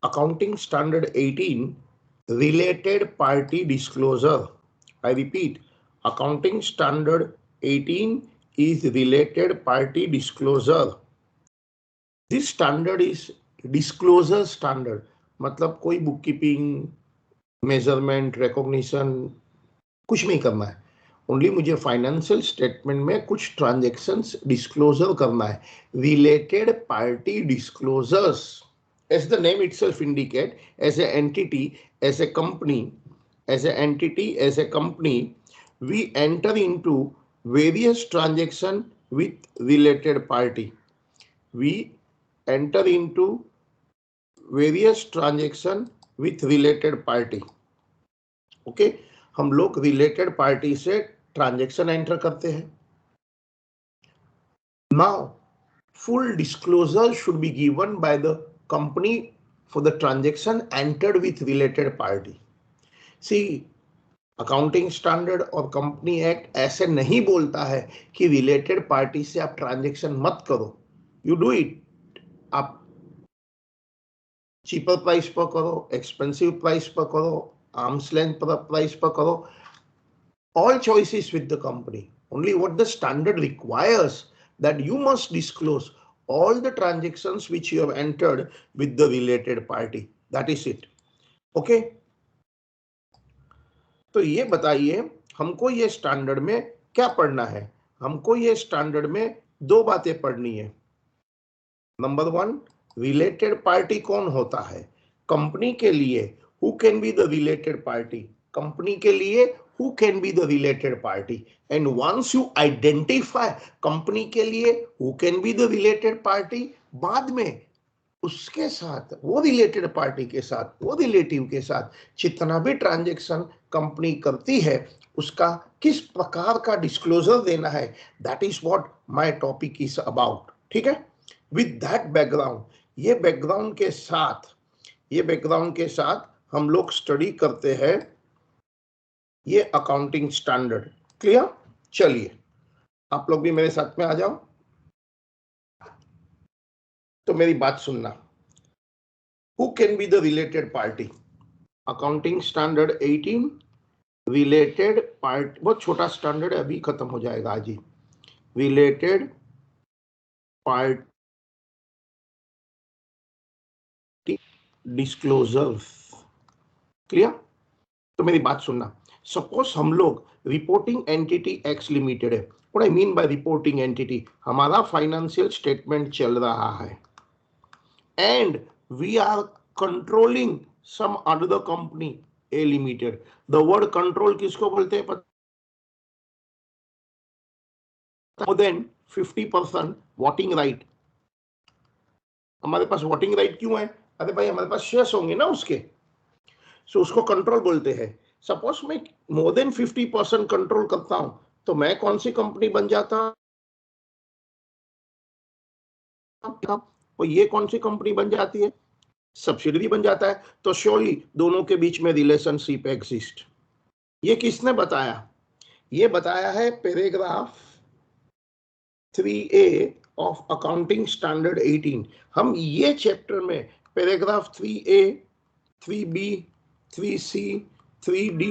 Accounting Standard 18, Related Party Disclosure. I repeat, Accounting Standard 18 is Related Party Disclosure. This standard is disclosure standard. मतलब कोई book keeping, measurement, recognition कुछ नहीं करना है. Only मुझे financial statement में कुछ ट्रांजेक्शन्स डिस्क्लोजर करना है. Related party disclosures, as the name itself indicate, as a entity, as a company, as a company, we enter into various transaction with related party. We enter into various transaction with related party. Okay, हम लोग related party से transaction enter करते हैं. Now, full disclosure should be given by the company for the transaction entered with related party. See, accounting standard और company act ऐसे नहीं बोलता है कि रिलेटेड पार्टी से आप ट्रांजेक्शन मत करो. यू डू इट, आप चीपर प्राइस पर करो, एक्सपेंसिव प्राइस पर करो, आर्म्स लेंथ प्राइस पर करो. All choices with the company. Only what the standard requires that you must disclose all the transactions which you have entered with the related party. That is it. Okay. तो ये बताइए हमको ये standard में क्या पढ़ना है. हमको ये स्टैंडर्ड में दो बातें पढ़नी है. नंबर वन, रिलेटेड पार्टी कौन होता है. कंपनी के लिए who can be the related party. Company के लिए who can be the related party, and once you identify company के लिए who can be the related party, बाद में उसके साथ वो रिलेटेड पार्टी के साथ, वो रिलेटिव के साथ जितना भी ट्रांजैक्शन कंपनी करती है उसका किस प्रकार का डिस्क्लोजर देना है. That is what my topic is about. ठीक है. विद दैट बैकग्राउंड, ये बैकग्राउंड के साथ हम लोग स्टडी करते हैं ये अकाउंटिंग स्टैंडर्ड. क्लियर. चलिए आप लोग भी मेरे साथ में आ जाओ. तो मेरी बात सुनना. Who can be the related party. Accounting standard 18, related party. बहुत छोटा स्टैंडर्ड है, अभी खत्म हो जाएगा आज ही. Related party disclosures. क्लियर. तो मेरी बात सुनना. सपोज हम लोग रिपोर्टिंग एंटिटी एक्स लिमिटेड है. What I mean by reporting entity, हमारा फाइनेंशियल स्टेटमेंट चल रहा है and we are controlling some other company A limited. The word control किसको बोलते हैं? More than 50% voting right. हमारे पास वोटिंग राइट क्यों है? अरे भाई हमारे पास शेयर्स होंगे ना उसके. सो उसको कंट्रोल बोलते हैं. सपोज मैं मोर देन 50% कंट्रोल करता हूं तो मैं कौन सी कंपनी बन जाता, और ये कौन सी कंपनी बन जाती है? सब्सिडरी बन जाता है. तो श्योरली दोनों के बीच में रिलेशनशिप एग्जिस्ट. ये किसने बताया? ये बताया है paragraph 3A of accounting standard 18. हम ये चैप्टर में paragraph 3A, 3B, 3C, 3D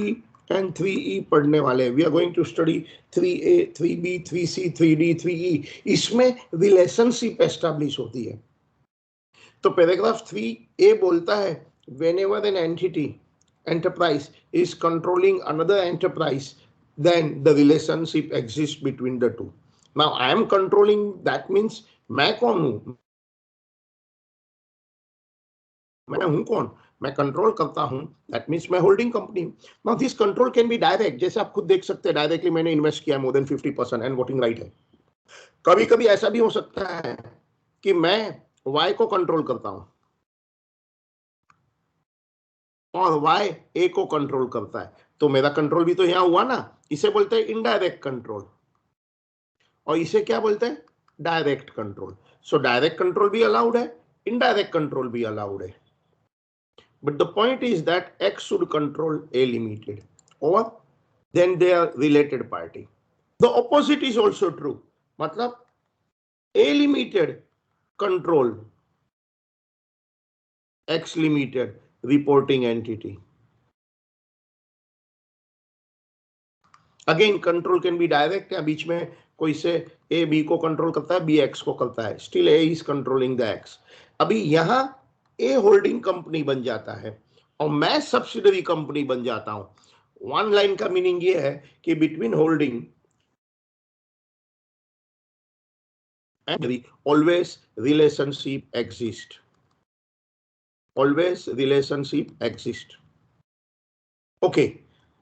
and 3E पढ़ने वाले हैं. We are going to study 3A, 3B, 3C, 3D, 3E. इसमें रिलेशनशिप एस्टैब्लिश होती है. तो पैराग्राफ 3A बोलता है whenever an entity enterprise is controlling another enterprise, then the relationship exists between the two. Now I am controlling, that means मैं कौन हूं? मैं हूं कौन? मैं कंट्रोल करता हूं. दैट मीन्स मैं holding company. Now this control can be direct. जैसे आप खुद देख सकते हैं, डायरेक्टली मैंने इन्वेस्ट किया मोर देन 50% एंड वोटिंग राइट है. कभी कभी ऐसा भी हो सकता है कि मैं वाई को कंट्रोल करता हूं और वाई ए को कंट्रोल करता है. तो मेरा कंट्रोल भी तो यहां हुआ ना. इसे बोलते हैं इनडायरेक्ट कंट्रोल और इसे क्या बोलते हैं? Direct control. So direct control भी अलाउड है, इनडायरेक्ट कंट्रोल भी अलाउड है. But the point is that X should control A limited or then they are related party. The opposite is also true. मतलब A limited control X Limited reporting entity. Again, control can be direct, या बीच में कोई से A B को control करता है, B X को करता है, still A is controlling the X. अभी यहाँ A होल्डिंग कंपनी बन जाता है और मैं सब्सिडरी कंपनी बन जाता हूं. वन लाइन का मीनिंग ये है कि between holding always relationship exist. Always relationship exist. Okay,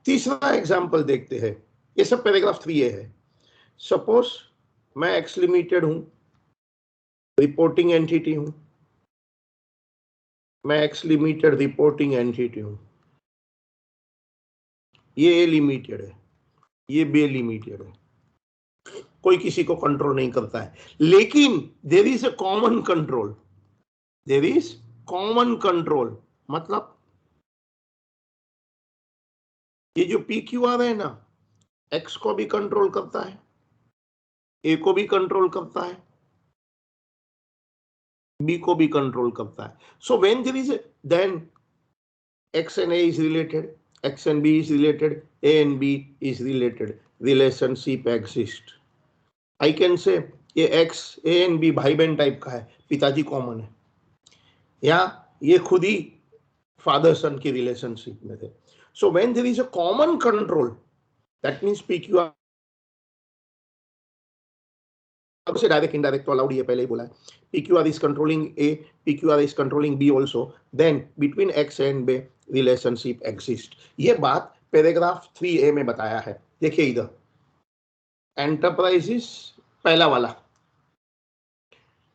तीसरा एग्जांपल देखते हैं. ये सब पैराग्राफ 3A है. सपोज मैं एक्स लिमिटेड हूं, रिपोर्टिंग एंटिटी हूं. मैं एक्स लिमिटेड रिपोर्टिंग एंटिटी हूं. ये ए लिमिटेड है, ये बी लिमिटेड है. कोई किसी को कंट्रोल नहीं करता है, लेकिन there is a common control. There is common control मतलब ये जो पी क्यू आर है ना, एक्स को भी कंट्रोल करता है, ए को भी कंट्रोल करता है, बी को भी कंट्रोल करता है. So when there is then X and A is related, X and B is related, A and B is related, relationship exist. I can say ये एक्स ए एंड बी भाई बहन type का है, पिताजी common है, या ये खुद ही फादर सन की रिलेशनशिप में थे. So when there is a common control, that means PQR से डायरेक्ट इनडायरेक्ट तो अलाउड, ये पहले ही बोला है. PQR is controlling A, PQR is controlling B also, then between X and B relationship exist. ये बात पैराग्राफ 3A में बताया है. देखिए इधर एंटरप्राइजेस, पहला वाला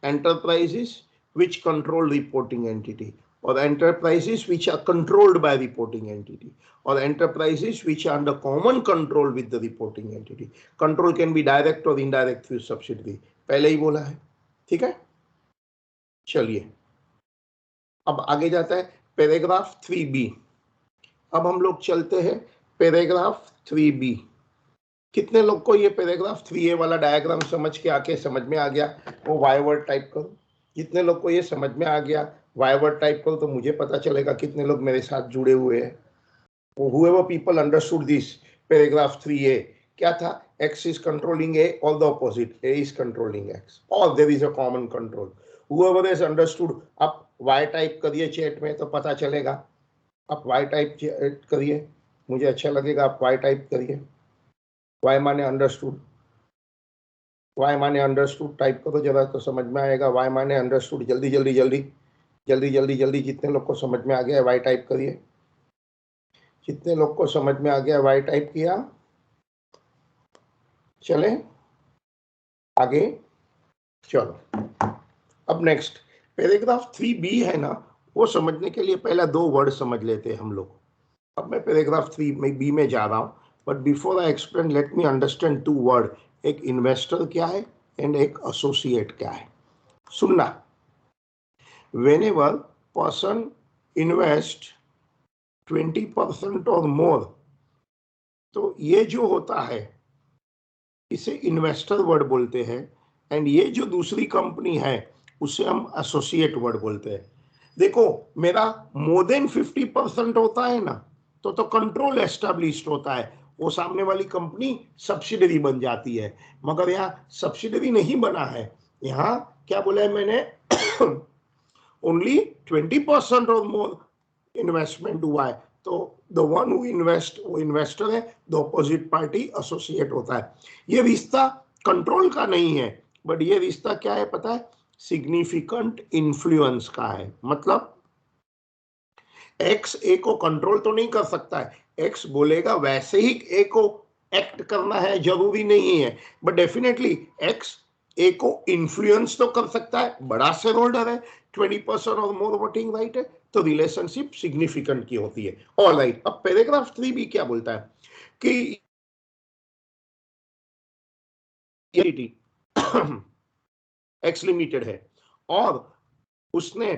enterprises which control reporting entity, or enterprises which are controlled by reporting entity, or enterprises which are under common control with the reporting entity. Control can be direct or indirect through subsidiary. पहले ही बोला है, ठीक है. चलिए अब आगे जाता है पैराग्राफ 3B. अब हम लोग चलते हैं पैराग्राफ 3B. कितने लोग को ये पैराग्राफ 3A वाला डायग्राम समझ के आके समझ में आ गया? वो वाई वर्ड टाइप करो. कितने लोग को ये समझ में आ गया? वाई वर्ड टाइप करो तो मुझे पता चलेगा कितने लोग मेरे साथ जुड़े हुए हैं. whoever people understood this paragraph 3A, क्या था? X is controlling A or the opposite, A is controlling X, or there is a common control. whoever has understood, आप Y टाइप करिए चैट में तो पता चलेगा. आप Y टाइप करिए, मुझे अच्छा लगेगा. आप Y टाइप करिए. वाई माने अंडरस्टूड, वाई माने अंडरस्टूड टाइप करो जरा तो समझ में आएगा. वाई माने अंडरस्टूड. जल्दी जल्दी जल्दी जल्दी जल्दी जल्दी. जितने लोग को समझ में आ गया वाई टाइप करिए. जितने लोग को समझ में आ गया वाई टाइप किया. चले आगे. चलो अब नेक्स्ट पैराग्राफ 3B है ना, वो समझने के लिए पहला 2 वर्ड समझ लेते हैं हम लोग. अब मैं पैराग्राफ 3B में जा रहा हूं. But before I explain, let me understand 2 word. एक इन्वेस्टर क्या है एंड एक एसोसिएट क्या है. सुनना. Whenever person invest 20% और more, तो ये जो होता है इसे इन्वेस्टर वर्ड बोलते हैं, एंड ये जो दूसरी कंपनी है उसे हम एसोसिएट वर्ड बोलते हैं. देखो मेरा मोर देन 50% होता है ना, तो कंट्रोल एस्टेब्लिश्ड होता है, वो सामने वाली कंपनी सब्सिडरी बन जाती है. मगर यहाँ सब्सिडरी नहीं बना है. यहाँ क्या बोला है मैंने? ओनली 20% और मोर इन्वेस्टमेंट हुआ है, तो द वन हु इन्वेस्ट वो इन्वेस्टर है, द अपोजिट पार्टी एसोसिएट होता है. ये रिश्ता कंट्रोल का नहीं है, बट ये रिश्ता क्या है पता है? सिग्निफिकेंट इन्फ्लुएंस का है. मतलब एक्स ए को कंट्रोल तो नहीं कर सकता है, एक्स बोलेगा वैसे ही ए को एक्ट करना है जरूरी नहीं है, बट डेफिनेटली एक्स ए को इन्फ्लुएंस तो कर सकता है. बड़ा शेयर होल्डर है, 20% और मोर वोटिंग राइट है, तो रिलेशनशिप सिग्निफिकेंट की होती है. All right. अब पैराग्राफ 3B क्या बोलता है कि एक्स लिमिटेड है और उसने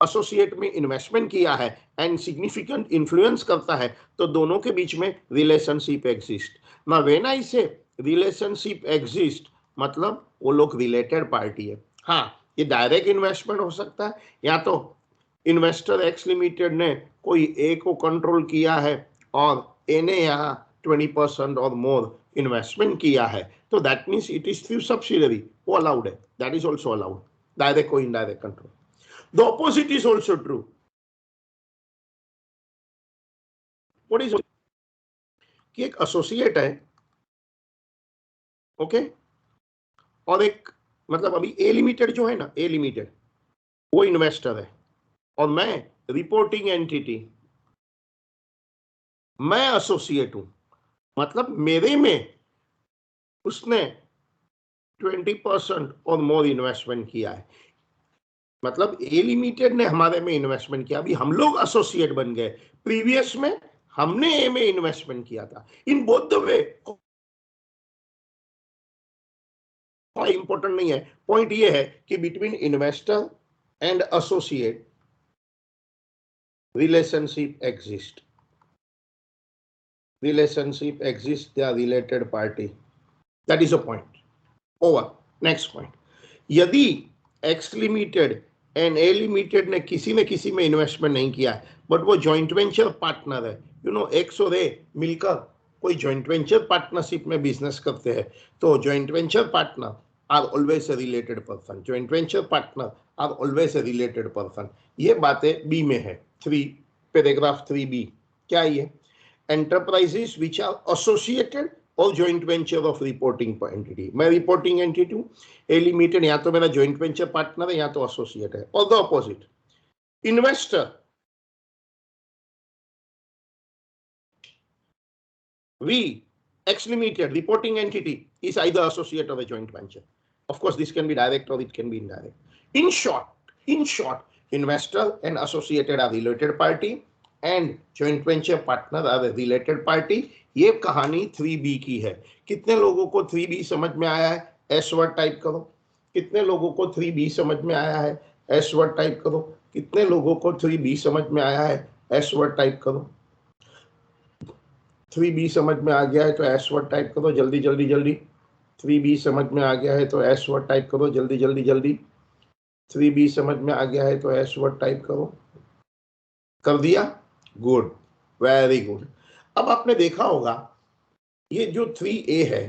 एसोसिएट में इन्वेस्टमेंट किया है एंड सिग्निफिकेंट इन्फ्लुएंस करता है, तो दोनों के बीच में relationship exist. Now when I से रिलेशनशिप एग्जिस्ट, मतलब वो लोग रिलेटेड पार्टी है. हाँ, ये डायरेक्ट इन्वेस्टमेंट हो सकता है, या तो इन्वेस्टर एक्स लिमिटेड ने कोई ए को कंट्रोल किया है और ए ने यहाँ 20% और मोर इन्वेस्टमेंट किया है, तो that means it is through subsidiary, वो अलाउड है, that is also allowed, direct और indirect control. The opposite is also true. What is कि एक एसोसिएट है, ओके, और एक मतलब अभी ए लिमिटेड जो है ना, ए लिमिटेड वो इन्वेस्टर है और मैं रिपोर्टिंग एंटिटी, मैं एसोसिएट हूं, मतलब मेरे में उसने 20% और मोर इन्वेस्टमेंट किया है, मतलब ए लिमिटेड ने हमारे में इन्वेस्टमेंट किया, अभी हम लोग एसोसिएट बन गए, प्रीवियस में हमने ए में इन्वेस्टमेंट किया था. In both the way important नहीं है, पॉइंट ये है कि between investor and associate relationship exists. Relationship exists, they are related party. That is a point. Over. Next point. यदि X limited and A limited ने किसी में इन्वेस्टमेंट नहीं किया है, बट वो जॉइंट वेंचर पार्टनर है, यू नो, X और A मिलकर कोई जॉइंट वेंचर पार्टनरशिप में बिजनेस करते हैं, तो joint venture partner are always a related person. Joint venture partner are always a related person. ये बातें बी में है, 3 पैराग्राफ 3B. क्या ये? एंटरप्राइजेस विच आर एसोसिएटेड और joint venture of reporting entity. मैं रिपोर्टिंग एंटिटी हूं, ए लिमिटेड या तो मेरा जॉइंट वेंचर पार्टनर है या तो एसोसिएट है. और the opposite, investor, we X limited reporting entity is either associate or a joint venture. Of course this can be direct or it can be indirect. In short, investor and associated are related party and joint venture partner are a related party. ये कहानी 3B की है. कितने लोगों को 3B समझ में आया है? S वर्ड टाइप करो. कितने लोगों को 3B समझ में आया है? S वर्ड टाइप करो. कितने लोगों को 3B समझ में आया है? S वर्ड टाइप करो. 3B समझ में आ गया है तो S वर्ड टाइप करो जल्दी जल्दी जल्दी. 3B समझ में आ गया है तो S वर्ड टाइप करो जल्दी जल्दी जल्दी. 3B समझ में आ गया है तो S वर्ड टाइप करो. कर दिया? Good, very good. अब आपने देखा होगा ये जो 3A है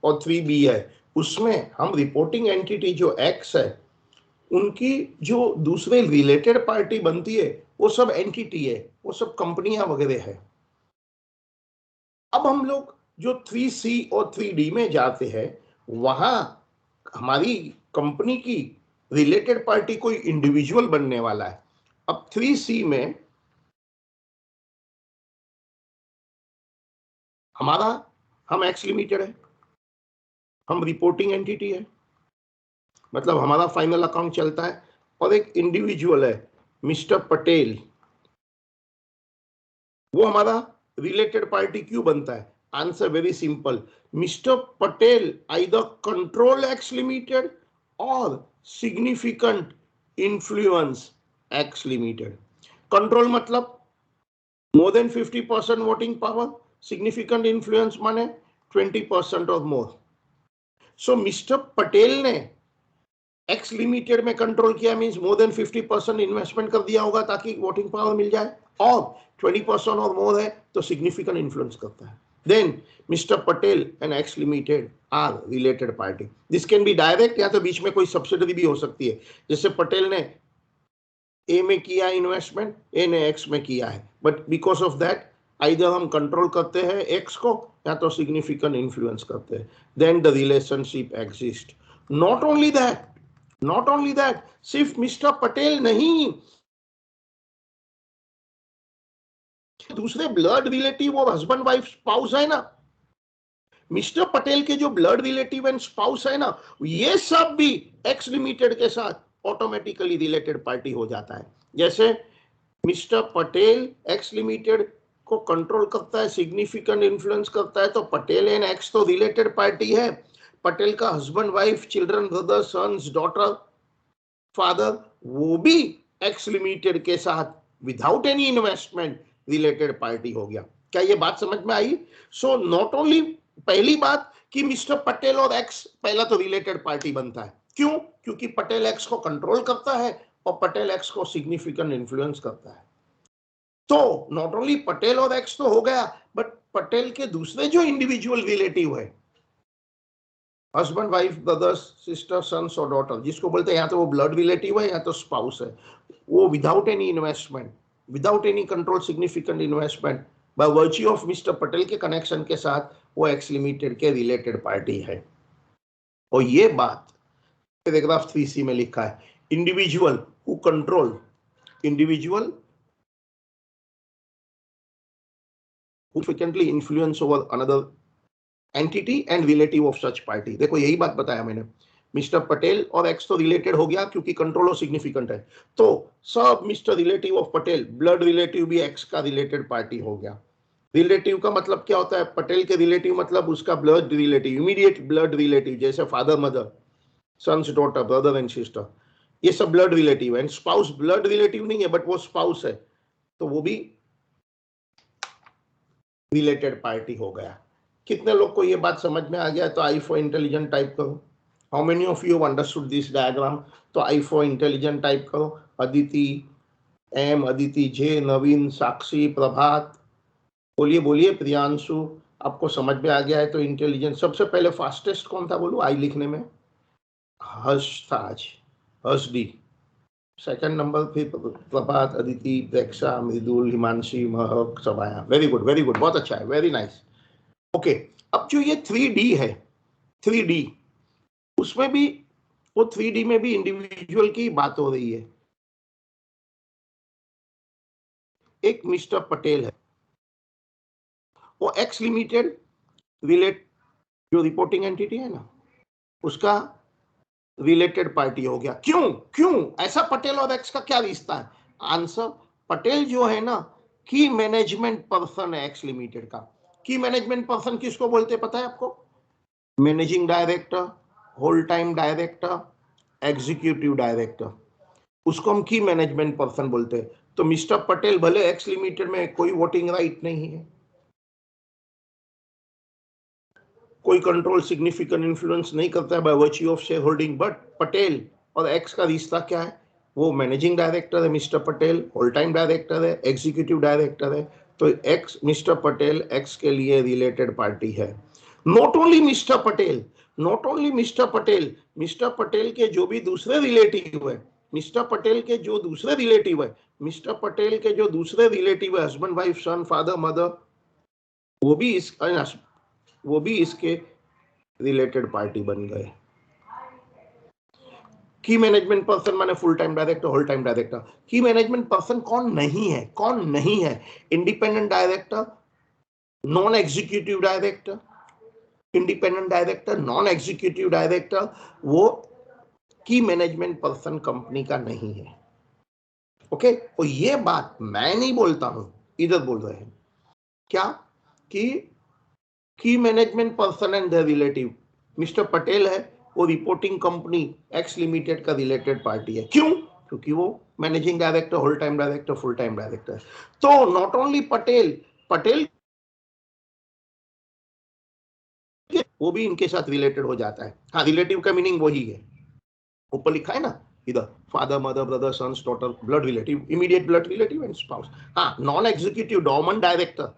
और 3B है, उसमें हम रिपोर्टिंग एंटिटी जो X है, उनकी जो दूसरे रिलेटेड पार्टी बनती है वो सब एंटिटी है, वो सब कंपनियां वगैरह है. अब हम लोग जो 3C और 3D में जाते हैं, वहां हमारी कंपनी की रिलेटेड पार्टी कोई इंडिविजुअल बनने वाला है. अब 3C में हम X लिमिटेड है, हम रिपोर्टिंग एंटिटी है, मतलब हमारा फाइनल अकाउंट चलता है, और एक इंडिविजुअल है मिस्टर पटेल, वो हमारा रिलेटेड पार्टी क्यों बनता है? Answer very simple. Mister Patel either control X limited और significant influence X limited. Control मतलब more than 50% voting power, significant influence माने 20% और मोर. सो मिस्टर पटेल ने X लिमिटेड में कंट्रोल किया, मींस मोर देन 50% इन्वेस्टमेंट कर दिया होगा ताकि वोटिंग पावर मिल जाए, और 20% और मोर है तो सिग्निफिकेंट इन्फ्लुएंस करता है. Then mister Patel and X limited are related party. This can be direct, या तो बीच में कोई सब्सिडरी भी हो सकती है. जैसे पटेल ने ए में किया इन्वेस्टमेंट, ए ने X में किया है, but because of that either हम कंट्रोल करते हैं X को या तो सिग्निफिकेंट इन्फ्लुएंस करते हैं. Then the relationship exist. Not only that, सिर्फ मिस्टर पटेल नहीं, दूसरे ब्लड रिलेटिव और हस्बैंड वाइफ स्पाउस है ना, मिस्टर पटेल के जो ब्लड रिलेटिव एंड स्पाउस है ना, ये सब भी X लिमिटेड के साथ ऑटोमेटिकली रिलेटेड पार्टी हो जाता है. जैसे मिस्टर पटेल X लिमिटेड को कंट्रोल करता है, सिग्निफिकेंट इन्फ्लुएंस करता है, तो पटेल एंड X तो रिलेटेड पार्टी है. पटेल का husband wife, children, brother, sons, daughter, father, वो भी X लिमिटेड के साथ without any investment related party हो गया. क्या ये बात समझ में आई? सो नॉट ओनली, पहली बात कि मिस्टर पटेल और X पहला तो रिलेटेड पार्टी बनता है. क्यों? क्योंकि पटेल X को कंट्रोल करता है और पटेल एक्स को सिग्निफिकेंट इन्फ्लुएंस करता है। तो नॉट ओनली पटेल और एक्स तो हो गया, बट पटेल के दूसरे जो इंडिविजुअल रिलेटिव है, husband wife brothers sister sons और डॉटर, जिसको बोलते हैं या तो वो ब्लड रिलेटिव है या तो स्पाउस है, वो without any investment, without any control significant investment, bye virtue of mister Patel के कनेक्शन के साथ वो एक्स लिमिटेड के रिलेटेड पार्टी है। और ये बात पैराग्राफ 3C में लिखा है, individual who control, individual who frequently influence over another entity and relative of such party। देखो यही बात बताया मैंने, मिस्टर पटेल और एक्स तो रिलेटेड हो गया क्योंकि कंट्रोल और सिग्निफिकेंट है, तो सब mister relative of Patel, blood relative भी एक्स का रिलेटेड पार्टी हो गया। रिलेटिव का मतलब क्या होता है? पटेल के रिलेटिव मतलब उसका blood relative, immediate blood relative, जैसे father mother, sons daughter, brother and sister, ये सब ब्लड रिलेटिव है। एंड स्पाउस ब्लड रिलेटिव नहीं है बट वो स्पाउस है, तो वो भी रिलेटेड पार्टी हो गया। कितने लोग को ये बात समझ में आ गया? तो आई फॉर इंटेलिजेंट टाइप करो। How many of you understood this diagram? तो आई फॉर इंटेलिजेंट टाइप करो, अदिति एम, अदिति जे, नवीन, साक्षी, प्रभात, बोलिए बोलिए, प्रियांशु, आपको समझ में आ गया है तो इंटेलिजेंट। सबसे पहले फास्टेस्ट कौन था बोलो आई लिखने में? हर्ष था आज, हर्ष डी। सेकंड नंबर फिर प्रभात, अदिति, प्रेक्षा, मृदुल, हिमांशी, महक, सबाया। वेरी गुड वेरी गुड, बहुत अच्छा है, वेरी नाइस। ओके, अब जो ये 3D है, 3D, उसमें भी, वो 3D में भी इंडिविजुअल की बात हो रही है। एक मिस्टर पटेल है, वो एक्स लिमिटेड रिलेट, जो रिपोर्टिंग एंटिटी है ना, उसका रिलेटेड पार्टी हो गया। क्यों क्यों ऐसा? पटेल और एक्स का क्या रिश्ता है? आंसर, पटेल जो है ना, की मैनेजमेंट पर्सन है एक्स लिमिटेड का। की मैनेजमेंट पर्सन किसको बोलते हैं पता है आपको? Managing director, whole time director, executive director, उसको हम की मैनेजमेंट पर्सन बोलते हैं। तो मिस्टर पटेल भले एक्स लिमिटेड में कोई वोटिंग राइट नहीं है, कोई कंट्रोल सिग्निफिकेंट इन्फ्लुएंस नहीं करता है by virtue of share holding, but Patel और एक्स का रिश्ता क्या है? वो मैनेजिंग डायरेक्टर है mister Patel, whole time director है, एग्जीक्यूटिव डायरेक्टर है। तो एक्स, मिस्टर पटेल एक्स के लिए रिलेटेड पार्टी है। Not only mister Patel, not only mister Patel, mister Patel के जो भी दूसरे रिलेटिव है, मिस्टर पटेल के जो दूसरे रिलेटिव है, मिस्टर पटेल के जो दूसरे रिलेटिव है, हस्बैंड वाइफ सन फादर मदर, वो भी इस, वो भी इसके रिलेटेड पार्टी बन गए। की मैनेजमेंट पर्सन माने full time director, whole time director. Key management person कौन नहीं है? कौन नहीं है? Independent director, non executive director, independent director, non executive director, वो की मैनेजमेंट पर्सन कंपनी का नहीं है। ओके, और ये बात मैं नहीं बोलता हूं, इधर बोल रहे हैं क्या कि key management person and the relative mister Patel है, वो रिपोर्टिंग कंपनी एक्स लिमिटेड का रिलेटेड पार्टी है। क्यों? क्योंकि वो managing director, whole time director, full time director. तो नॉट ओनली पटेल, पटेल वो भी इनके साथ रिलेटेड हो जाता है। हाँ, रिलेटिव का मीनिंग वही है, ऊपर लिखा है ना इधर, father mother brother sons daughter, blood relative, immediate blood relative and spouse. हाँ, non executive dormant director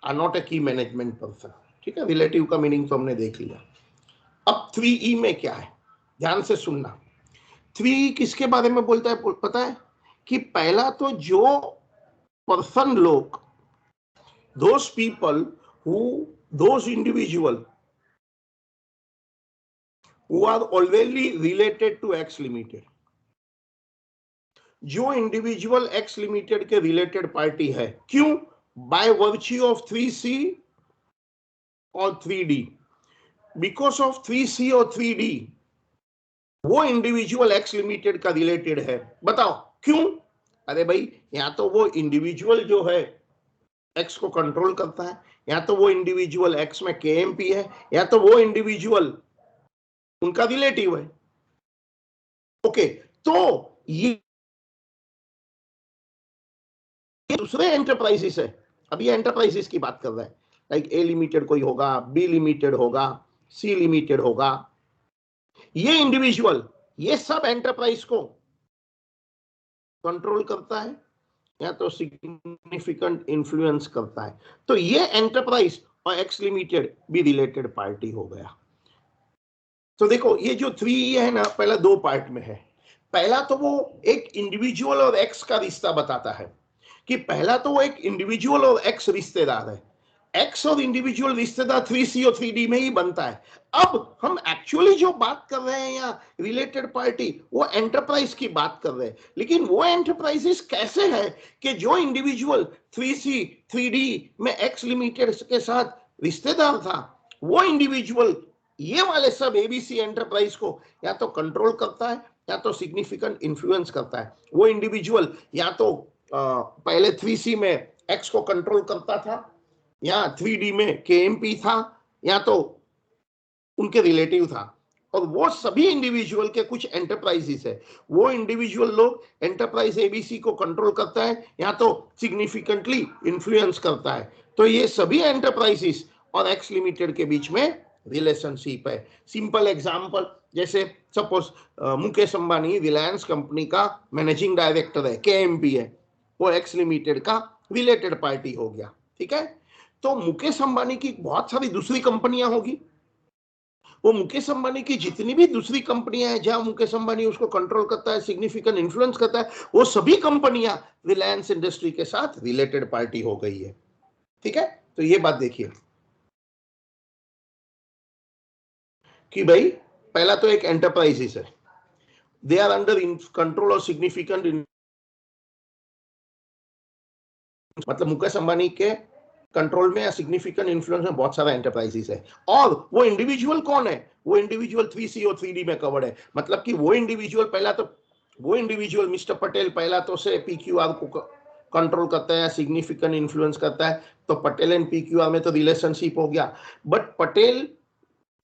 are not a key management person. ठीक है, रिलेटिव का मीनिंग तो हमने देख लिया। अब 3E में क्या है, ध्यान से सुनना। 3E किसके बारे में बोलता है पता है? कि पहला तो जो पर्सन लोग, those people who, those individual who are already related to X limited, जो इंडिविजुअल एक्स लिमिटेड के रिलेटेड पार्टी है। क्यों? बाय वर्च्यू ऑफ 3C और 3D। बिकॉज ऑफ 3C और 3D वो इंडिविजुअल एक्स लिमिटेड का रिलेटेड है। बताओ क्यों? अरे भाई, या तो वो इंडिविजुअल जो है एक्स को कंट्रोल करता है, या तो वो इंडिविजुअल एक्स में KMP है, या तो वो इंडिविजुअल उनका रिलेटिव है। ओके, तो ये दूसरे एंटरप्राइजेस है। अभी एंटरप्राइजेस की बात कर रहे हैं, लाइक ए लिमिटेड कोई होगा, बी लिमिटेड होगा, सी लिमिटेड होगा। ये इंडिविजुअल, ये सब एंटरप्राइज को कंट्रोल करता है या तो सिग्निफिकेंट इन्फ्लुएंस करता है। तो ये एंटरप्राइज और एक्स लिमिटेड भी रिलेटेड पार्टी हो गया। तो देखो ये जो 3E है ना, पहला दो पार्ट में है। पहला तो वो एक इंडिविजुअल और एक्स का रिश्ता बताता है कि पहला तो वो एक इंडिविजुअल और एक्स रिश्तेदार है। एक्स और इंडिविजुअल रिश्तेदार 3C और 3D में ही बनता है। अब हम एक्चुअली जो बात कर रहे हैं यहाँ रिलेटेड पार्टी, वो एंटरप्राइज की बात कर रहे हैं। लेकिन वो एंटरप्राइजेस कैसे है कि जो इंडिविजुअल 3C 3D में एक्स लिमिटेड के साथ रिश्तेदार था, वो इंडिविजुअल ये वाले सब एबीसी एंटरप्राइज को या तो कंट्रोल करता है या तो सिग्निफिकेंट इन्फ्लुएंस करता है। वो इंडिविजुअल या तो पहले 3C में एक्स को कंट्रोल करता था, या 3D में केएमपी था, या तो उनके रिलेटिव था। और वो सभी इंडिविजुअल के कुछ एंटरप्राइजेस है। वो इंडिविजुअल लोग एंटरप्राइज एबीसी को कंट्रोल करता है या तो सिग्निफिकेंटली इन्फ्लुएंस करता है। तो ये सभी एंटरप्राइजेस और एक्स लिमिटेड के बीच में रिलेशनशिप है। सिंपल एग्जांपल, जैसे सपोज मुकेश अंबानी रिलायंस कंपनी का मैनेजिंग डायरेक्टर है, केएमपी है, वो एक्स लिमिटेड का रिलेटेड पार्टी हो गया। ठीक है, तो मुकेश अंबानी की बहुत सारी दूसरी कंपनियां होगी। वो मुकेश अंबानी की जितनी भी दूसरी कंपनियां हैं जहां मुकेश अंबानी उसको कंट्रोल करता है, सिग्निफिकेंट इन्फ्लुएंस करता है, वो सभी कंपनियां रिलायंस इंडस्ट्री के साथ रिलेटेड पार्टी हो गई है। ठीक है, तो ये बात देखिए कि भाई पहला तो एक एंटरप्राइजेस है, दे आर अंडर कंट्रोल और सिग्निफिकेंट, मतलब मुकेश अंबानी के कंट्रोल में या सिग्निफिकेंट इन्फ्लुएंस में बहुत सारा एंटरप्राइजेस है। और वो इंडिविजुअल कौन है? वो इंडिविजुअल 3C और 3D में कवर्ड है। मतलब कि वो इंडिविजुअल पहला तो वो इंडिविजुअल मिस्टर पटेल पहला तो से पीक्यूआर को कंट्रोल करता है, सिग्निफिकेंट इन्फ्लुएंस करता है। तो पटेल एंड पीक्यूआर में तो रिलेशनशिप हो गया। बट पटेल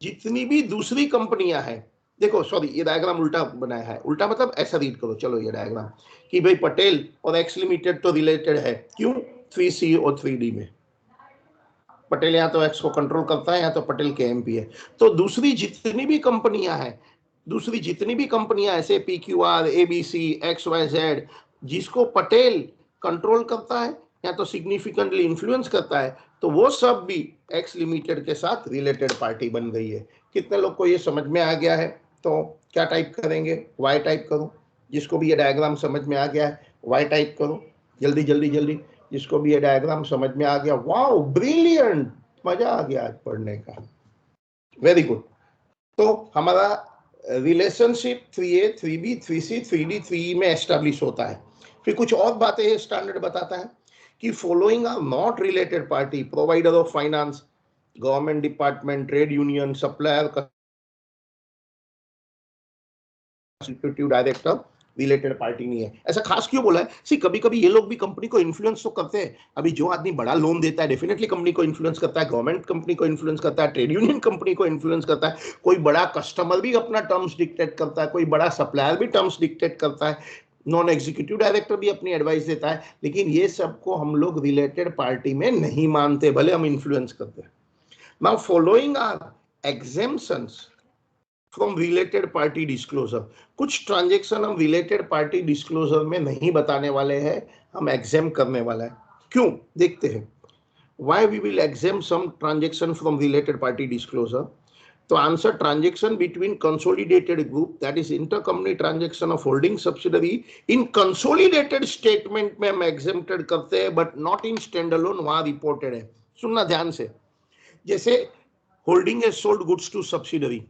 जितनी भी दूसरी कंपनियां हैं, देखो सॉरी ये डायग्राम उल्टा बनाया है, उल्टा मतलब ऐसा रीड करो, चलो ये डायग्राम कि भाई पटेल और एक्स लिमिटेड तो रिलेटेड है, क्यों? 3C और 3D में पटेल या तो एक्स को कंट्रोल करता है या तो पटेल के एमपी है। तो दूसरी जितनी भी कंपनियां हैं, दूसरी जितनी भी कंपनियां ऐसे PQR, ABC, X Y Z, जिसको पटेल कंट्रोल करता है या तो सिग्निफिकेंटली इन्फ्लुएंस करता है, तो वो सब भी एक्स लिमिटेड के साथ रिलेटेड पार्टी बन गई है। कितने लोग को ये समझ में आ गया है? तो क्या टाइप करेंगे? वाई टाइप करो। जिसको भी ये डायग्राम समझ में आ गया है वाई टाइप करो, जल्दी जल्दी जल्दी। जिसको भी ये डायग्राम समझ में आ गया, वाओ ब्रिलियंट, मजा आ गया आज पढ़ने का, वेरी गुड। तो हमारा relationship 3A 3B 3C 3D 3E में एस्टेब्लिश होता है। फिर कुछ और बातें स्टैंडर्ड बताता है कि following are not related party, provider of finance, government department, trade union, supplier, executive director related party नहीं है। ऐसा खास क्यों बोला है? सी कभी कभी ये लोग भी कंपनी को इन्फ्लुएंस तो करते हैं। अभी जो आदमी बड़ा लोन देता है डेफिनेटली कंपनी को इन्फ्लुएंस करता है, गवर्नमेंट कंपनी को इन्फ्लुएंस करता है, ट्रेड यूनियन कंपनी को इन्फ्लुएंस करता है, कोई बड़ा कस्टमर भी अपना टर्म्स डिक्टेट करता है, कोई बड़ा सप्लायर भी टर्म्स डिक्टेट करता है, नॉन एग्जीक्यूटिव डायरेक्टर भी अपनी एडवाइस देता है। लेकिन ये सबको हम लोग रिलेटेड पार्टी में नहीं मानते, भले हम इन्फ्लुएंस करते हैं। Now following are exemptions from related party disclosure. कुछ ट्रांजेक्शन हम रिलेटेड पार्टी डिस्क्लोजर में नहीं बताने वाले हैं, हम एग्जाम करने वाला है। क्यों? देखते हैं। Why we will exam some transaction from related party disclosure. तो answer, transaction between consolidated group, that is intercompany transaction of holding subsidiary in consolidated statement में हम एग्जेम्प्टेड करते हैं, but not in stand alone, वहां reported है। सुनना ध्यान से, जैसे holding A sold goods to subsidiary,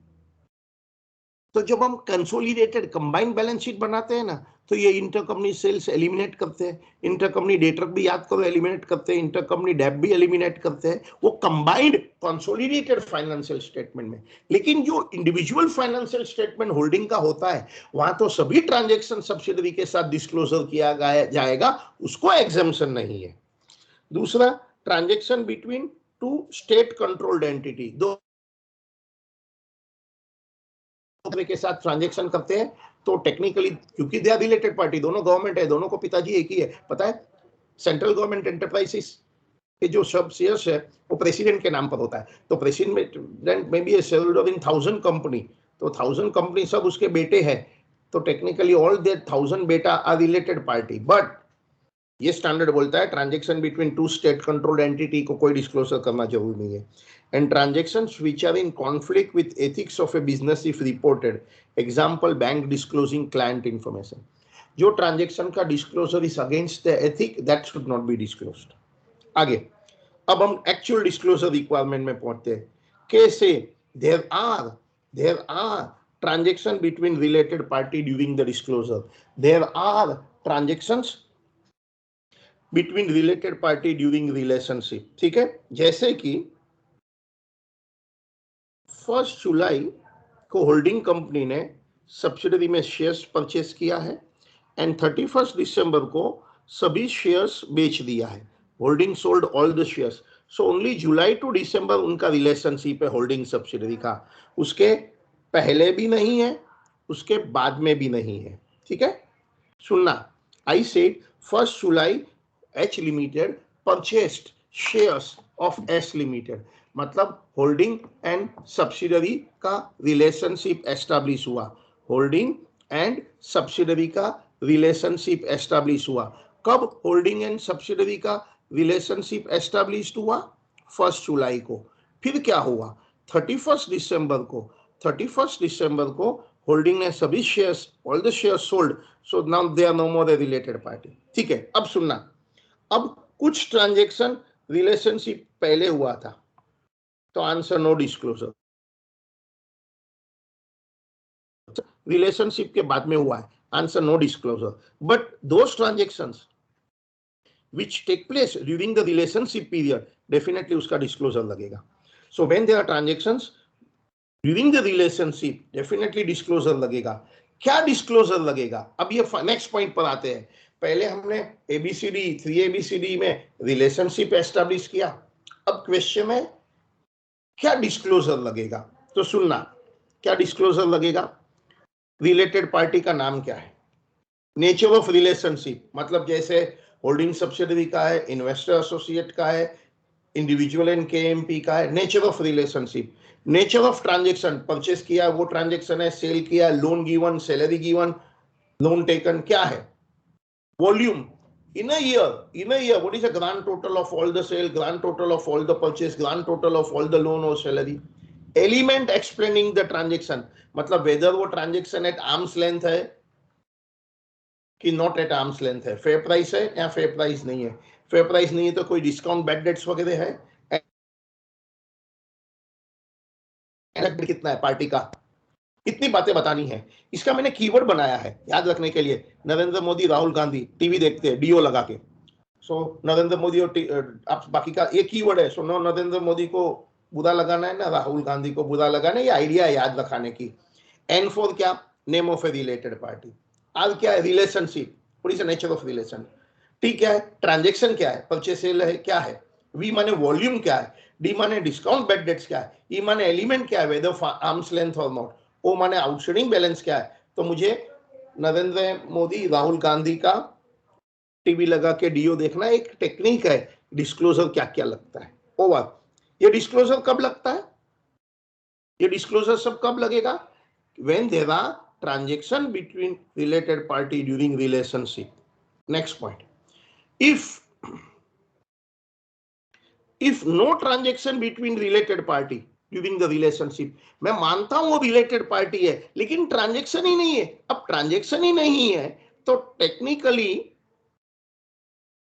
तो जब हम कंसोलिडेटेड कंबाइंड बैलेंस शीट बनाते हैं ना, तो ये इंटरकंपनी सेल्स एलिमिनेट करते हैं, इंटरकंपनी डेटर भी याद करो एलिमिनेट करते हैं, इंटरकंपनी डेट भी एलिमिनेट करते हैं, वो कंबाइंड कंसोलिडेटेड फाइनेंशियल स्टेटमेंट में। लेकिन जो इंडिविजुअल फाइनेंशियल स्टेटमेंट होल्डिंग का होता है, वहां तो सभी ट्रांजेक्शन सब्सिडरी के साथ डिस्क्लोजर किया जाएगा, उसको एग्जेम्पशन नहीं है। दूसरा, transaction between two state controlled entity, दो के साथ ट्रांजैक्शन करते हैं, तो टेक्निकली क्योंकि दे आर रिलेटेड पार्टी, दोनों गवर्नमेंट है, दोनों को पिताजी एक ही है, पता है। सेंट्रल गवर्नमेंट एंटरप्राइजेस के जो सब शेयर्स है वो प्रेसिडेंट के नाम पर होता है, तो प्रेसिडेंट में भी शेयर होल्डर इन 1000 कंपनी, तो 1000 कंपनी सब उसके बेटे हैं, तो टेक्निकली ऑल देयर 1000 बेटा आर रिलेटेड पार्टी, बट ये स्टैंडर्ड बोलता है transaction between two state controlled entity को कोई डिस्क्लोजर करना जरूरी नहीं है. And transactions which are in conflict with ethics of a business if reported, example bank disclosing client information. जो ट्रांजैक्शन का disclosure is against the ethic, that should not be disclosed. आगे अब हम एक्चुअल डिस्क्लोजर रिक्वायरमेंट में पहुंचते हैं. कैसे? There are transaction between related party during the disclosure. There are transactions between related party during relationship. ठीक है, जैसे कि 1 जुलाई को होल्डिंग कंपनी ने सब्सिडरी में शेयर्स परचेस किया है एंड 31 दिसंबर को सभी शेयर्स बेच दिया है. Holding sold all the shares. So only July to December उनका रिलेशनशिप है होल्डिंग सब्सिडरी का. उसके पहले भी नहीं है, उसके बाद में भी नहीं है. ठीक है, सुनना. I said 1 July H Limited purchased shares of S Limited. मतलब होल्डिंग एंड सब्सिडरी का रिलेशनशिप एस्टैब्लिश हुआ. होल्डिंग एंड सब्सिडरी का रिलेशनशिप एस्टैब्लिश हुआ. कब होल्डिंग एंड सब्सिडरी का रिलेशनशिप एस्टैब्लिश हुआ? 1 जुलाई को. फिर क्या हुआ? 31 दिसंबर को होल्डिंग ने सभी shares, all the shares sold. So now they are no more a related party. ठीक है, अब सुनना. अब कुछ ट्रांजैक्शन रिलेशनशिप पहले हुआ था, तो आंसर नो डिस्क्लोजर. रिलेशनशिप के बाद में हुआ है, answer no disclosure. But those transactions which take place during the relationship period, definitely उसका डिस्क्लोजर लगेगा. So when there are transactions during the relationship, definitely disclosure लगेगा. क्या डिस्क्लोजर लगेगा? अब ये नेक्स्ट पॉइंट पर आते हैं. पहले हमने ABCD 3 ABCD में रिलेशनशिप एस्टैब्लिश किया. अब क्वेश्चन है क्या डिस्क्लोजर लगेगा. तो सुनना, क्या डिस्क्लोजर लगेगा? रिलेटेड पार्टी का नाम क्या है, नेचर ऑफ रिलेशनशिप, मतलब जैसे होल्डिंग सब्सिडरी का है, इन्वेस्टर एसोसिएट का है, इंडिविजुअल एंड KMP का है. Nature of relationship, nature of transaction, purchase किया वो ट्रांजैक्शन है, सेल किया, loan given, salary given, loan taken, क्या है? Volume. in a year what is the grand total of all the sale, grand total of all the purchase, grand total of all the loan or salary. Element explaining the transaction, मतलब weather वो transaction eight arms length है कि not at arms length है, fair price है या fair price नहीं है. Fair price नहीं है तो कोई डिस्काउंट, बैड डेट्स वगैरह है, कितना है पार्टी का, इतनी बातें बतानी है. इसका मैंने कीवर्ड बनाया है याद रखने के लिए. नरेंद्र मोदी, राहुल गांधी टीवी देखते हैं डीओ लगा के. सो नरेंद्र मोदी और आप बाकी का ये कीवर्ड है. सो नो नरेंद्र मोदी को बुरा लगाना है ना राहुल गांधी को बुरा लगाना है, ये आइडिया है याद रखाने की. N फॉर क्या? Name of a related party. R क्या है? Relationship. What is the nature of relation. T क्या है? ट्रांजैक्शन क्या है? परचेस सेल है क्या है? वी माने वॉल्यूम क्या है? डी माने डिस्काउंट, बैड डेट्स क्या है? ई माने एलिमेंट क्या है, वेदर आर्म्स लेंथ और नॉट. ओ माने आउटस्टैंडिंग बैलेंस क्या है. तो मुझे नरेंद्र मोदी, राहुल गांधी का टीवी लगा के डीओ देखना एक टेक्निक है. डिस्क्लोजर क्या क्या लगता है. ओवर. ये डिस्क्लोजर कब लगता है? ये डिस्क्लोजर सब कब लगेगा? when there are transaction between related party during relationship. Next point. If no transaction between related party during the relationship, मैं मानता हूं वो रिलेटेड पार्टी है लेकिन ट्रांजैक्शन ही नहीं है. अब ट्रांजैक्शन ही नहीं है तो टेक्निकली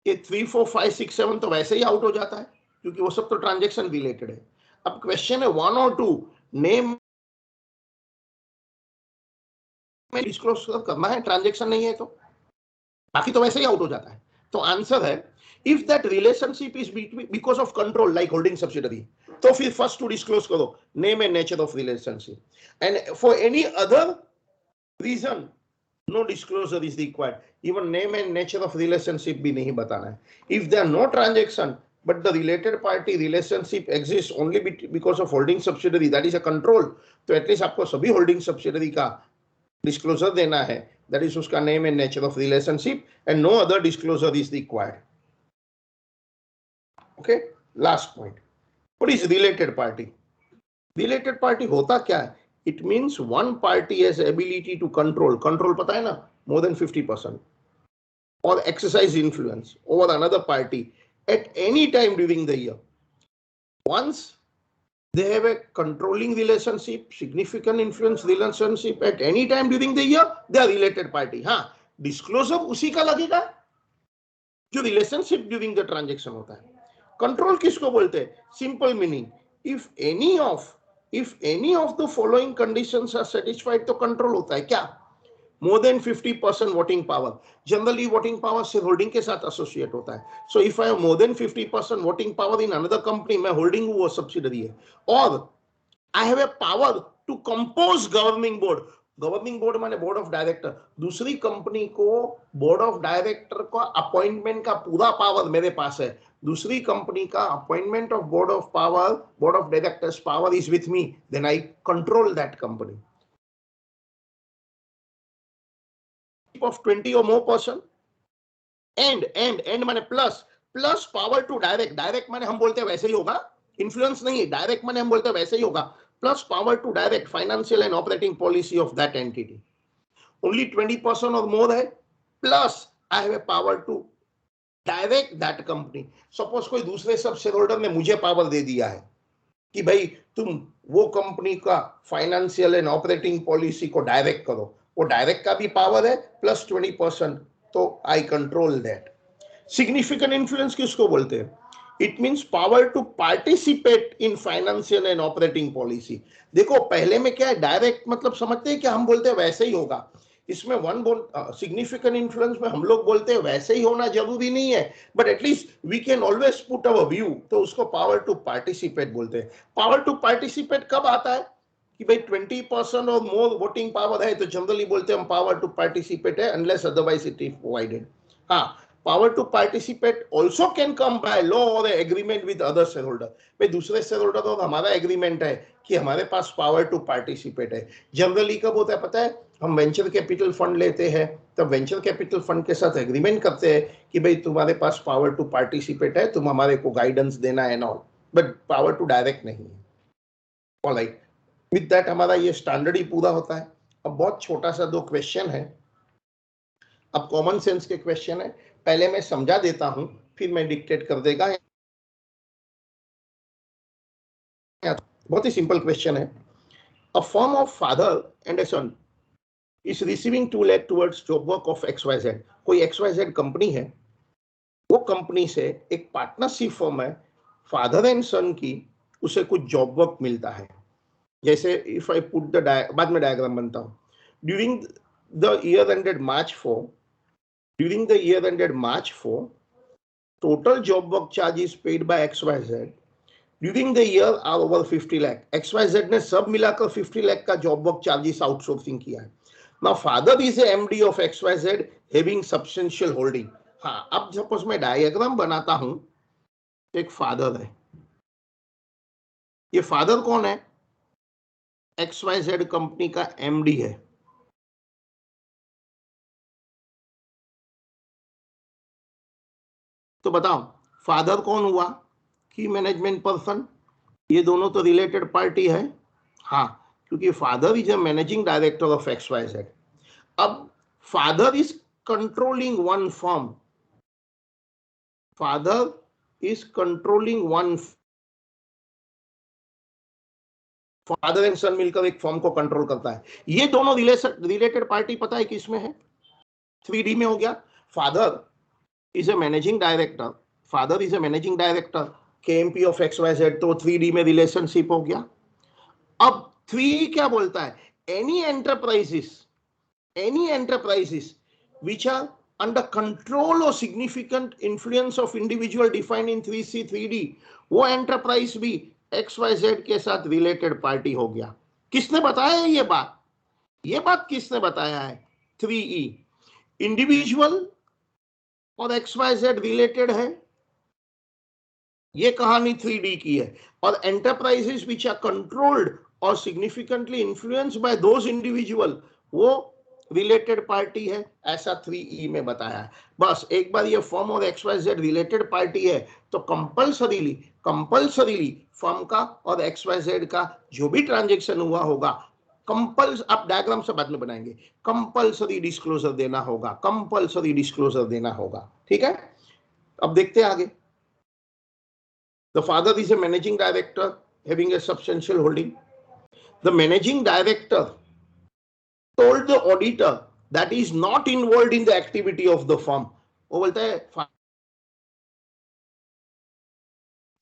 ये 3 4 5 6 7 तो वैसे ही आउट हो जाता है क्योंकि वो सब तो ट्रांजैक्शन रिलेटेड है. अब क्वेश्चन है 1 और 2 नेम में डिस्क्लोज करना है, ट्रांजैक्शन नहीं है तो बाकी तो वैसे ही आउट हो जाता है. तो आंसर है if that relationship is because of control like holding subsidiary, तो फिर फर्स्ट टू डिस्क्लोज करो name and nature of relationship. And for any other reason no disclosure is required. Even name and nature of relationship भी नहीं बताना है. If there no transaction but the related party relationship exists only because of holding subsidiary, that is a control, तो at least आपको सभी holding subsidiary का disclosure देना है. दैट इज उसका name and nature of relationship and no other disclosure is required. Okay, last point. What is related party? Related party होता क्या है? It means one party has ability to control पता है ना, more than 50%, or exercise influence over another party at any time during the year. Once they have a controlling relationship, significant influence relationship at any time during the year, they are related party. हाँ, disclosure उसी का लगेगा जो relationship during the transaction होता है. Control किसको बोलते हैं? Simple meaning, if any of the following conditions are satisfied तो control होता है क्या? More than 50% voting power. Generally voting power shareholding के साथ associate होता है. So if I have more than 50% voting power in another company, मैं holding वो subsidiary है. और I have a power to compose governing board. Governing board माने board of director. दूसरी कंपनी को बोर्ड ऑफ डायरेक्टर का अपॉइंटमेंट का पूरा पावर मेरे पास है. दूसरी कंपनी का appointment of board of directors power is with me. Then I control that company of 20 or more person. And माने प्लस पावर टू डायरेक्ट माने हम बोलते हैं वैसे ही होगा, इन्फ्लुएंस नहीं है. डायरेक्ट माने हम बोलते हैं वैसे ही होगा, plus power to direct financial and operating policy of that entity. Only 20% और मोर है, plus I have a power to direct that company. Suppose कोई दूसरे सब शेयर होल्डर ने मुझे पावर दे दिया है कि भाई तुम वो कंपनी का फाइनेंशियल एंड ऑपरेटिंग पॉलिसी को डायरेक्ट करो. वो डायरेक्ट का भी पावर है प्लस 20%, तो I control that. Significant influence किसको बोलते हैं? It means power to participate in financial and operating policy. देखो पहले में क्या है, डायरेक्ट मतलब समझते हैं कि हम बोलते हैं वैसे ही होगा. इसमें सिग्निफिकेंट इन्फ्लुएंस में हम लोग बोलते हैं वैसे ही होना जरूरी नहीं है, but at least we can always put our view, तो उसको पावर टू पार्टिसिपेट बोलते हैं. पावर टू पार्टिसिपेट कब आता है कि भाई 20% और मोर वोटिंग पावर है तो जनरली बोलते हैं हम पावर टू पार्टिसिपेट है, unless otherwise it is provided. हाँ, power to participate also can come by law और agreement with other shareholder. भाई दूसरे शेयर होल्डर और हमारा एग्रीमेंट है कि हमारे पास पावर टू पार्टिसिपेट है. जनरली कब होता है पता है? हम वेंचर कैपिटल फंड लेते हैं, तब वेंचर कैपिटल फंड के साथ एग्रीमेंट करते हैं कि भाई तुम्हारे पास पावर टू पार्टिसिपेट है, तुम हमारे को गाइडेंस देना है all, but power to direct नहीं है. ऑलराइट, विद दैट हमारा ये स्टैंडर्ड ही पूरा होता है. अब बहुत छोटा सा 2 क्वेश्चन है, अब कॉमन सेंस के क्वेश्चन है. पहले मैं समझा देता हूं, फिर मैं डिक्टेट कर देगा. बहुत ही सिंपल क्वेश्चन है. A firm of father and a son is receiving 2 lakh towards job work of XYZ. कोई XYZ कंपनी है, वो कंपनी से एक पार्टनरशिप फर्म है, फादर एंड सन की, उसे कुछ जॉब वर्क मिलता है. जैसे इफ आई पुट द बाद में डायग्राम बनता हूं. During the year ended March 4, total job work charges paid by XYZ during the year are over 50 lakh. XYZ ने सब मिलाकर 50 लाख का जॉब वर्क चार्जेस आउटसोर्सिंग किया है. Now father is a MD of XYZ having substantial holding. हाँ, अब suppose मैं diagram बनाता हूं, एक फादर है. ये फादर कौन है? XYZ कंपनी का MD है. तो बताओ फादर कौन हुआ? की मैनेजमेंट पर्सन. ये दोनों तो रिलेटेड पार्टी है. हाँ, क्योंकि father is a managing director of XYZ. अब father is controlling one firm. Father is controlling one. Father and son मिलकर एक फर्म को कंट्रोल करता है. ये दोनों रिलेटेड पार्टी पता है किसमें है? 3D में हो गया. Father is a managing director. Father is a managing director KMP of XYZ, तो 3D में रिलेशनशिप हो गया. अब 3 क्या बोलता है? Any enterprises which are under control or significant influence of individual defined in 3C 3D, वो enterprise भी XYZ के साथ related party हो गया. किसने बताया है ये बात? ये बात किसने बताया है? 3E. इंडिविजुअल और XYZ रिलेटेड है, ये कहानी 3D की है. और एंटरप्राइजेस विच आर कंट्रोल्ड और significantly influenced by those individual, वो रिलेटेड पार्टी है, ऐसा 3E में बताया है. बस एक बार ये फर्म और XYZ रिलेटेड पार्टी है तो कंपल्सरीली फर्म का और XYZ का जो भी ट्रांजेक्शन हुआ होगा कंपल्स, आप डायग्राम से बाद में बनाएंगे, कंपल्सरी डिस्क्लोजर देना होगा, कंपल्सरी डिस्क्लोजर देना होगा, ठीक है। अब देखते हैं आगे। The father is a managing director having a substantial holding. The managing director told the auditor that is not involved in the activity of the firm. वो बोलता है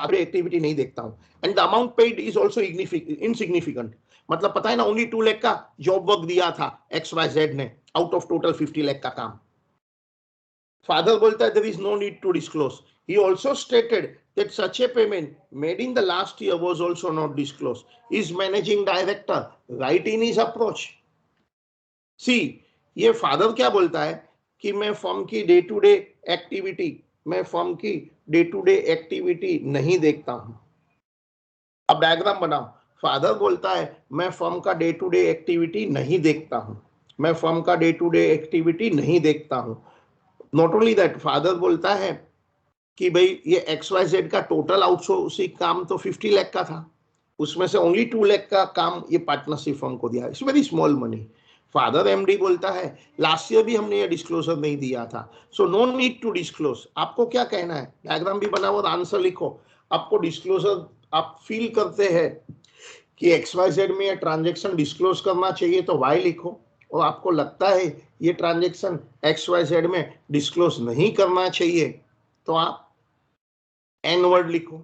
एक्टिविटी नहीं देखता हूं, and the amount paid is also insignificant. मतलब पता है ना, ओनली 2 लाख का जॉब वर्क दिया था XYZ ने आउट ऑफ टोटल 50 लाख का काम। फादर बोलता है there is no need to disclose. He also stated that such a payment made in the last year was also not disclosed. Is managing director right in his approach? See, ये father क्या बोलता है कि मैं firm की day to day activity, मैं firm की day to day activity नहीं देखता हूं। अब डायग्राम बनाओ। फादर बोलता है मैं फर्म का डे टू डे एक्टिविटी नहीं देखता हूं, मैं फर्म का डे टू डे एक्टिविटी नहीं देखता हूं। नॉट ओनली दैट, फादर बोलता है कि भाई ये XYZ का टोटल आउटसोर्सिंग काम तो 50 लाख का था, उसमें से ओनली 2 लाख का काम ये पार्टनरशिप फर्म को दिया। It's very small money. Father MD बोलता है लास्ट ईयर भी हमने ये डिस्क्लोजर नहीं दिया था, so no need to disclose. आपको क्या कहना है? डायग्राम भी बनाओ और आंसर लिखो। आपको डिस्क्लोजर, आप फील करते हैं कि XYZ में ये ट्रांजेक्शन डिस्क्लोज करना चाहिए तो Y लिखो, और आपको लगता है ये ट्रांजेक्शन XYZ में डिस्क्लोज नहीं करना चाहिए तो आप N वर्ड लिखो।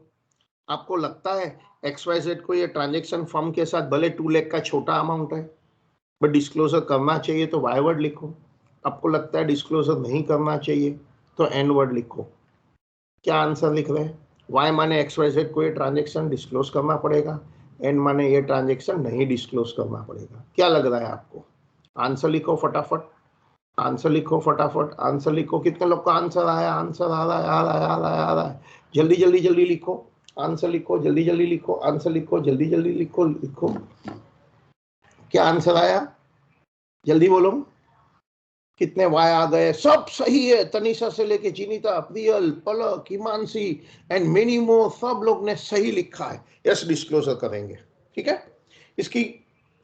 आपको लगता है XYZ को ये ट्रांजेक्शन फर्म के साथ भले 2 लाख का छोटा अमाउंट है बट डिस्क्लोजर करना चाहिए तो Y वर्ड लिखो। आपको लगता है डिस्क्लोजर नहीं करना चाहिए तो N वर्ड लिखो। क्या आंसर लिख रहे हैं? Y माने XYZ को ये ट्रांजेक्शन डिस्क्लोज करना पड़ेगा, N माने ये ट्रांजेक्शन नहीं डिस्क्लोज करना पड़ेगा। क्या लग रहा है आपको? आंसर लिखो फटाफट, आंसर लिखो फटाफट, आंसर लिखो। कितने लोग का आंसर आया? आंसर आ रहा है, आ रहा है, आ रहा है, आ रहा है। जल्दी जल्दी जल्दी लिखो, आंसर लिखो, जल्दी जल्दी लिखो, आंसर लिखो, जल्दी जल्दी लिखो, लिखो। क्या आंसर आया? जल्दी बोलो। कितने वाय आ गए? सब सही है। तनीषा से लेके जीनिता, प्रियल, पलक, हिमांशी एंड मेनी मोर, सब लोग ने सही लिखा है। यस, डिस्क्लोजर करेंगे। ठीक है, इसकी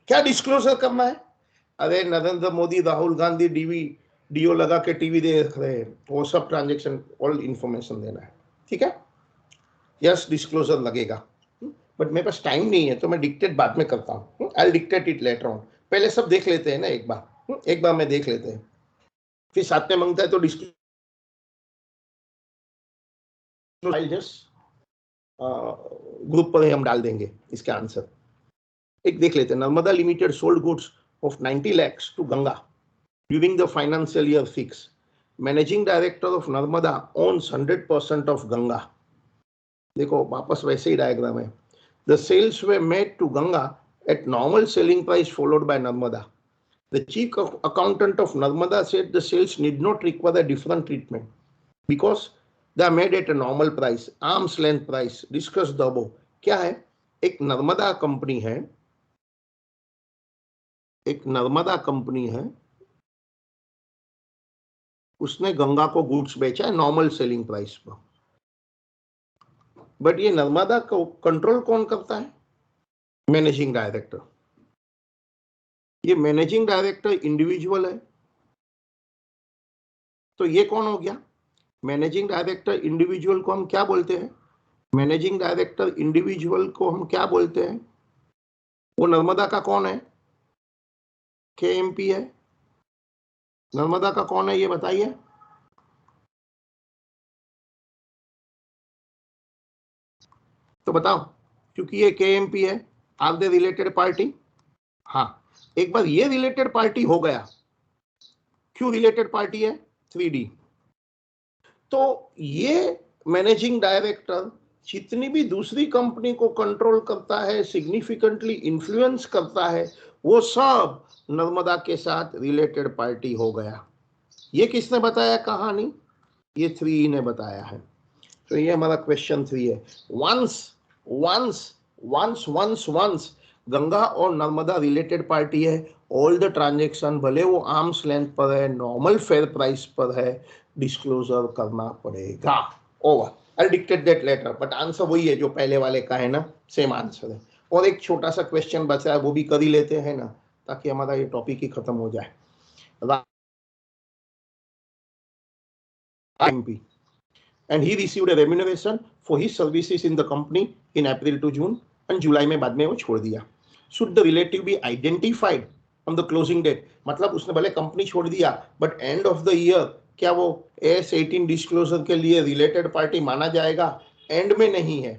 क्या डिस्क्लोजर करना है? अरे नरेंद्र मोदी, राहुल गांधी डीओ लगा के टीवी देख रहे हैं, वो सब ट्रांजेक्शन ऑल इंफॉर्मेशन देना है। ठीक है, यस डिस्क्लोजर लगेगा, बट मेरे पास टाइम नहीं है तो मैं डिक्टेट बाद में करता हूँ। I will dictate it later on. पहले सब देख लेते हैं ना, एक बार मैं देख लेते हैं, फिर साथ में मांगता है तो डिस्क्लोजर जस्ट ग्रुप पर हम डाल देंगे इसके आंसर। एक देख लेते हैं। Narmada limited sold goods of 90 lakhs to Ganga during the financial year 6. Managing director of Narmada owns 100% of Ganga. देखो वापस वैसे ही डायग्राम है। The sales were made to Ganga at normal selling price followed by Narmada. The chief accountant of Narmada said the sales need not require a different treatment because they are made at a normal price, arm's length price. Discuss the above. क्या है? एक Narmada company है, एक Narmada company है, उसने गंगा को goods बेचा है नॉर्मल सेलिंग प्राइस पर, बट ये नर्मदा को कंट्रोल कौन करता है? Managing director. ये मैनेजिंग डायरेक्टर इंडिविजुअल है, तो ये कौन हो गया? मैनेजिंग डायरेक्टर इंडिविजुअल को हम क्या बोलते हैं? मैनेजिंग डायरेक्टर इंडिविजुअल को हम क्या बोलते हैं? वो नर्मदा का कौन है? KMP है। नर्मदा का कौन है ये बताइए? तो बताओ, क्योंकि ये KMP है, आर दे रिलेटेड पार्टी? हाँ, एक बार ये रिलेटेड पार्टी हो गया, क्यों रिलेटेड पार्टी है? 3D। तो ये मैनेजिंग डायरेक्टर जितनी भी दूसरी कंपनी को कंट्रोल करता है, सिग्निफिकेंटली इन्फ्लुएंस करता है, वो सब नर्मदा के साथ रिलेटेड पार्टी हो गया। ये किसने बताया कहानी? ये 3E ने बताया है। तो ये हमारा क्वेश्चन 3 है। वंस गंगा और नर्मदा रिलेटेड पार्टी है, ऑल द ट्रांजेक्शन भले वो आर्म्स लेंथ पर है, नॉर्मल फेयर प्राइस पर है, डिस्क्लोजर करना पड़ेगा। Over. I dictate that letter, but answer वही है जो पहले वाले का है ना, सेम आंसर है। और एक छोटा सा क्वेश्चन बचा है, वो भी कर ही लेते हैं ना। ताकि हमारा ये टॉपिक ही खत्म हो जाए। MP and he received a remuneration for his services in the company in April to June and जुलाई में बाद में वो छोड़ दिया। Should the relative be identified on the closing date? मतलब उसने भले कंपनी छोड़ दिया but end of the year क्या वो AS18 डिस्क्लोजर के लिए रिलेटेड पार्टी माना जाएगा? एंड में नहीं है।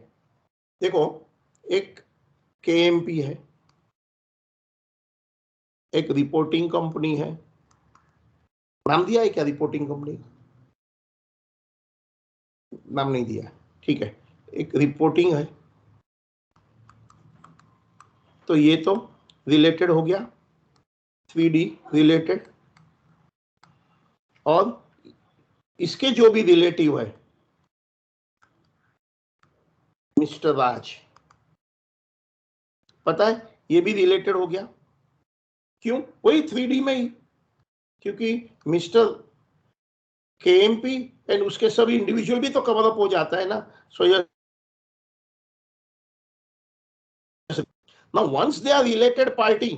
देखो, एक KMP है, एक रिपोर्टिंग कंपनी है, नाम दिया है क्या रिपोर्टिंग कंपनी? नाम नहीं दिया, ठीक है। एक रिपोर्टिंग है, तो ये तो रिलेटेड हो गया, 3D रिलेटेड। और इसके जो भी रिलेटिव है मिस्टर राज, पता है ये भी रिलेटेड हो गया। क्यों? वही 3D में ही, क्योंकि मिस्टर KMP एंड उसके सभी इंडिविजुअल भी तो कवर अप हो जाता है ना। सो now once they are related party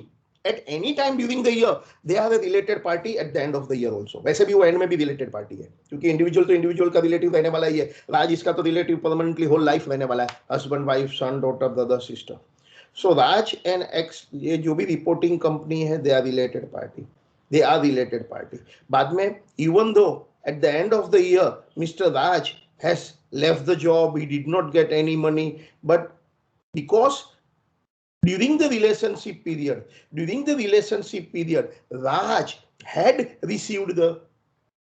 at any time during the year, they are a related party at the end of the year also। वैसे भी वो एंड में भी रिलेटेड पार्टी है, क्योंकि इंडिविजुअल तो इंडिविजुअल का रिलेटिव रहने वाला ही है। राज इसका तो रिलेटिव परमानेंटली होल लाइफ रहने वाला है, husband wife son daughter brother sister. So Raj and X, ये जो भी रिपोर्टिंग कंपनी है, they are related party, they are related party. बाद में even though at the end of the year Mr. Raj has left the job, he did not get any money, but because during the relationship period Raj had received the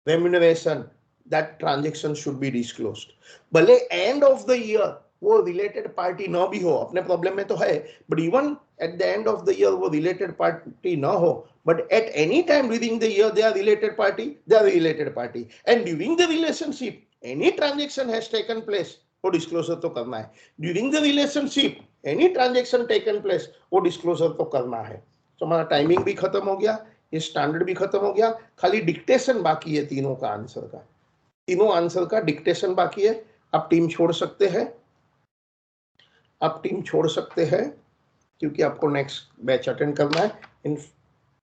remuneration, that transaction should be disclosed। भले end of the year वो related party ना भी हो, अपने problem में तो है, but even at the end of the year वो related party ना हो, but at any time during the year they are related party, and during the relationship any transaction has taken place, वो disclosure तो करना है। during the relationship any transaction taken place, वो disclosure तो करना है। तो हमारा टाइमिंग भी खत्म हो गया, ये स्टैंडर्ड भी खत्म हो गया, खाली डिक्टेशन बाकी है तीनों का आंसर का, तीनों आंसर का डिक्टेशन बाकी है। आप टीम छोड़ सकते हैं, आप टीम छोड़ सकते हैं, क्योंकि आपको नेक्स्ट बैच अटेंड करना है। इन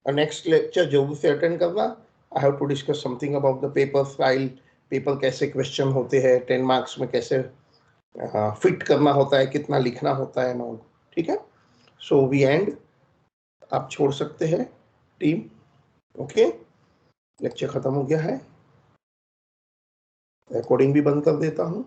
नेक्स्ट लेक्चर जरूर से अटेंड करना। I have to discuss something about the paper file, paper कैसे क्वेश्चन होते हैं, 10 मार्क्स में कैसे फिट करना होता है, कितना लिखना होता है नॉन, ठीक है। सो वी एंड, आप छोड़ सकते हैं टीम, ओके। लेक्चर खत्म हो गया है, रिकॉर्डिंग भी बंद कर देता हूँ।